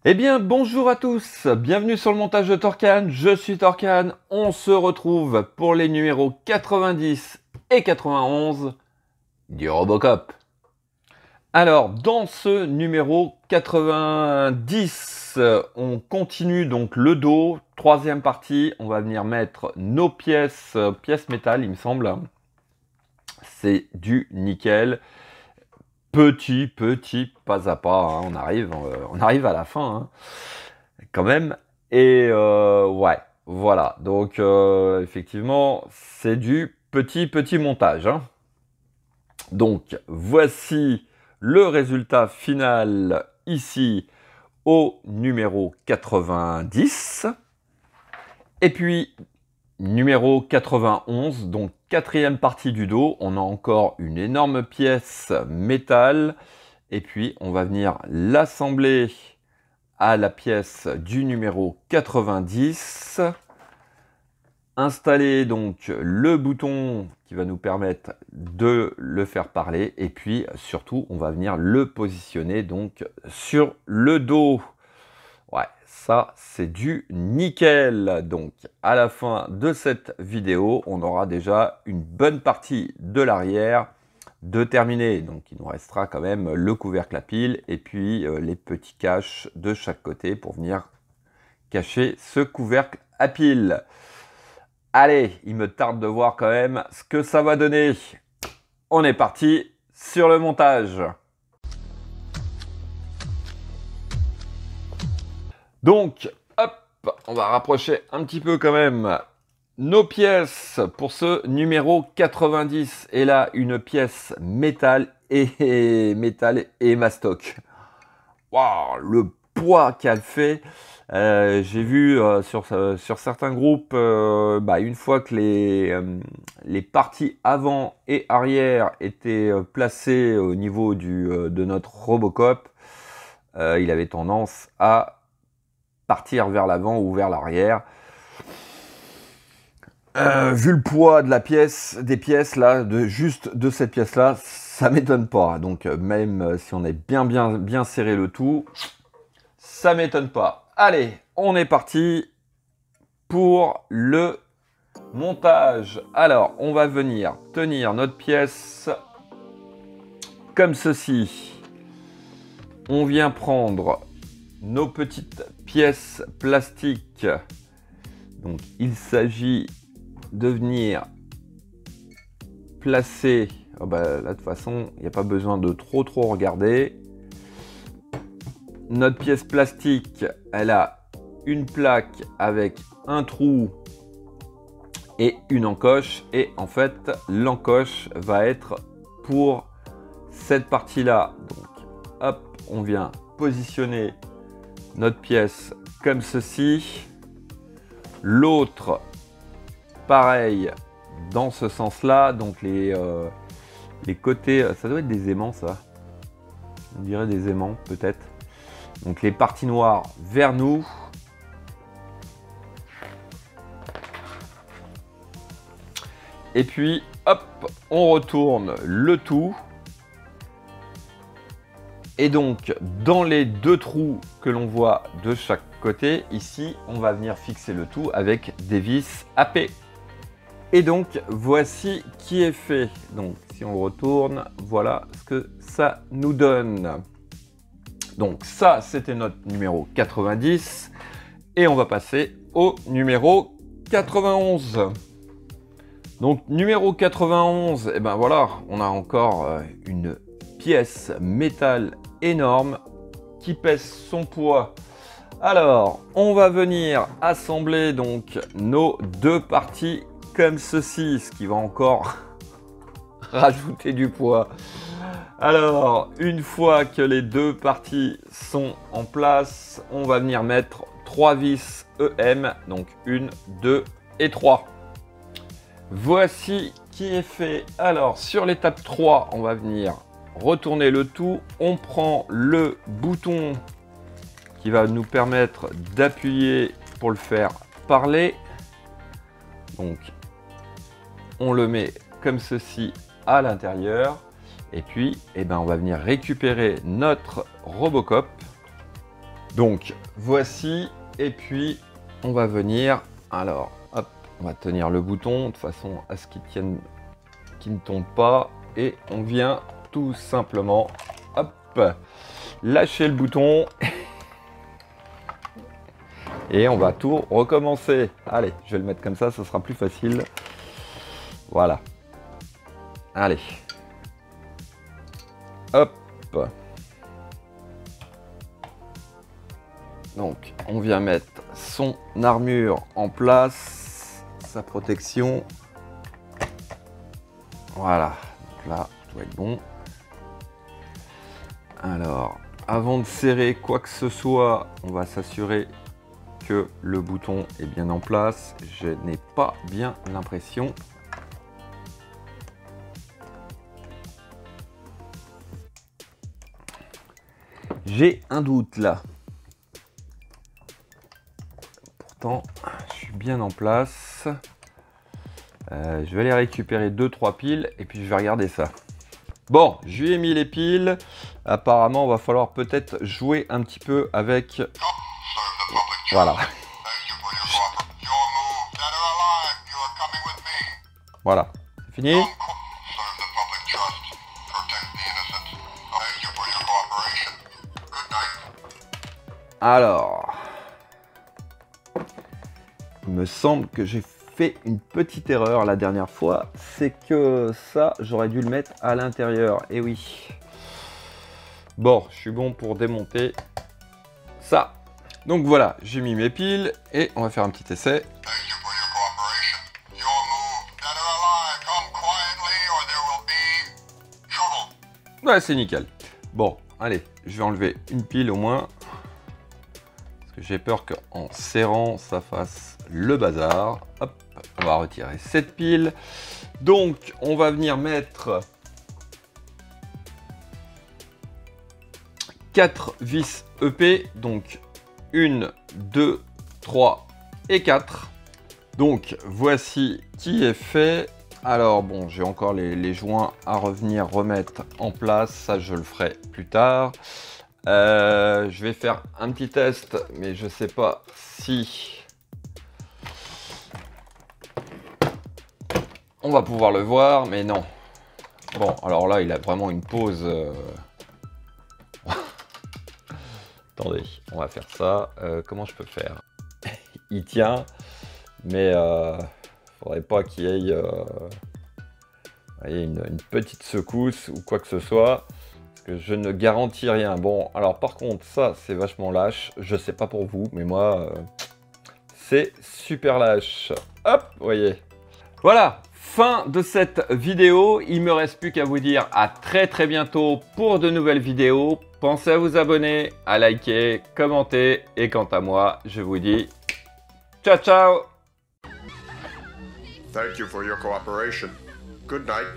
Eh bien, bonjour à tous, bienvenue sur le montage de Torcan, je suis Torcan, on se retrouve pour les numéros 90 et 91 du Robocop. Alors, dans ce numéro 90, on continue donc le dos, troisième partie, on va venir mettre nos pièces métal, il me semble. C'est du nickel. Petit, pas à pas, hein, on arrive à la fin, hein, quand même. Et ouais, voilà. Donc, effectivement, c'est du petit montage, hein. Donc, voici le résultat final ici au numéro 90. Et puis, numéro 91, donc quatrième partie du dos, on a encore une énorme pièce métal et puis on va venir l'assembler à la pièce du numéro 90. Installer donc le bouton qui va nous permettre de le faire parler et puis surtout on va venir le positionner donc sur le dos. Ouais, ça c'est du nickel. Donc à la fin de cette vidéo, on aura déjà une bonne partie de l'arrière de terminer. Donc il nous restera quand même le couvercle à pile et puis les petits caches de chaque côté pour venir cacher ce couvercle à pile. Allez, il me tarde de voir quand même ce que ça va donner. On est parti sur le montage. Donc, hop, on va rapprocher un petit peu quand même nos pièces pour ce numéro 90. Et là, une pièce métal et mastoc. Waouh, le poids qu'elle fait. J'ai vu sur certains groupes, une fois que les parties avant et arrière étaient placées au niveau de notre Robocop, il avait tendance à partir vers l'avant ou vers l'arrière. Vu le poids de la pièce, des pièces là, juste de cette pièce là, ça m'étonne pas. Donc même si on est bien serré le tout, ça m'étonne pas. Allez, on est parti pour le montage. Alors, on va venir tenir notre pièce comme ceci. On vient prendre nos petites pièces plastiques. Donc, il s'agit de venir placer. Oh bah, là, de toute façon, il n'y a pas besoin de trop regarder. Notre pièce plastique, elle a une plaque avec un trou et une encoche. Et en fait, l'encoche va être pour cette partie-là. Donc, hop, on vient positionner notre pièce comme ceci. L'autre, pareil, dans ce sens-là. Donc, les côtés, ça doit être des aimants, ça. On dirait des aimants, peut-être. Donc les parties noires vers nous. Et puis, hop, on retourne le tout. Et donc, dans les deux trous que l'on voit de chaque côté, ici, on va venir fixer le tout avec des vis AP. Et donc, voici qui est fait. Donc, si on retourne, voilà ce que ça nous donne. Donc ça, c'était notre numéro 90. Et on va passer au numéro 91. Donc numéro 91, et ben voilà, on a encore une pièce métal énorme qui pèse son poids. Alors, on va venir assembler donc nos deux parties comme ceci, ce qui va encore rajouter du poids. Alors, une fois que les deux parties sont en place, on va venir mettre 3 vis EM, donc 1, 2 et 3. Voici qui est fait. Alors, sur l'étape 3, on va venir retourner le tout. On prend le bouton qui va nous permettre d'appuyer pour le faire parler. Donc, on le met comme ceci à l'intérieur. Et puis, on va venir récupérer notre Robocop Donc voici, et puis on va venir, alors hop, on va tenir le bouton de façon à ce qu'il tienne, qu'il ne tombe pas, et on vient tout simplement, hop, lâcher le bouton, et on va tout recommencer. Allez, je vais le mettre comme ça sera plus facile. Voilà. Allez. Hop. Donc, on vient mettre son armure en place, sa protection. Voilà. Donc là, tout doit être bon. Alors, avant de serrer quoi que ce soit, on va s'assurer que le bouton est bien en place. Je n'ai pas bien l'impression. J'ai un doute là. Pourtant, je suis bien en place. Je vais aller récupérer 2-3 piles et puis je vais regarder ça. Bon, je lui ai mis les piles. Apparemment, il va falloir peut-être jouer un petit peu avec... Voilà. Voilà, c'est fini. Alors, il me semble que j'ai fait une petite erreur la dernière fois, c'est que ça, j'aurais dû le mettre à l'intérieur. Et oui. Bon, je suis bon pour démonter ça. Donc voilà, j'ai mis mes piles et on va faire un petit essai. Ouais, c'est nickel. Bon, allez, je vais enlever une pile au moins. Parce que j'ai peur qu'en serrant, ça fasse le bazar. Hop, on va retirer cette pile. Donc, on va venir mettre 4 vis EP. Donc, 1, 2, 3 et 4. Donc, voici qui est fait. Alors bon, j'ai encore les joints à revenir remettre en place, ça je le ferai plus tard. Je vais faire un petit test, mais je sais pas si on va pouvoir le voir, mais non. Bon, alors là, il a vraiment une pose. Attendez, on va faire ça. Comment je peux faire? Il tient, mais faudrait pas qu'il y ait une petite secousse ou quoi que ce soit, parce que je ne garantis rien. Bon, alors par contre, ça c'est vachement lâche. Je sais pas pour vous, mais moi, c'est super lâche. Hop, vous voyez. Voilà, fin de cette vidéo. Il me reste plus qu'à vous dire à très bientôt pour de nouvelles vidéos. Pensez à vous abonner, à liker, commenter, et quant à moi, je vous dis ciao ciao. Thank you for your cooperation. Good night.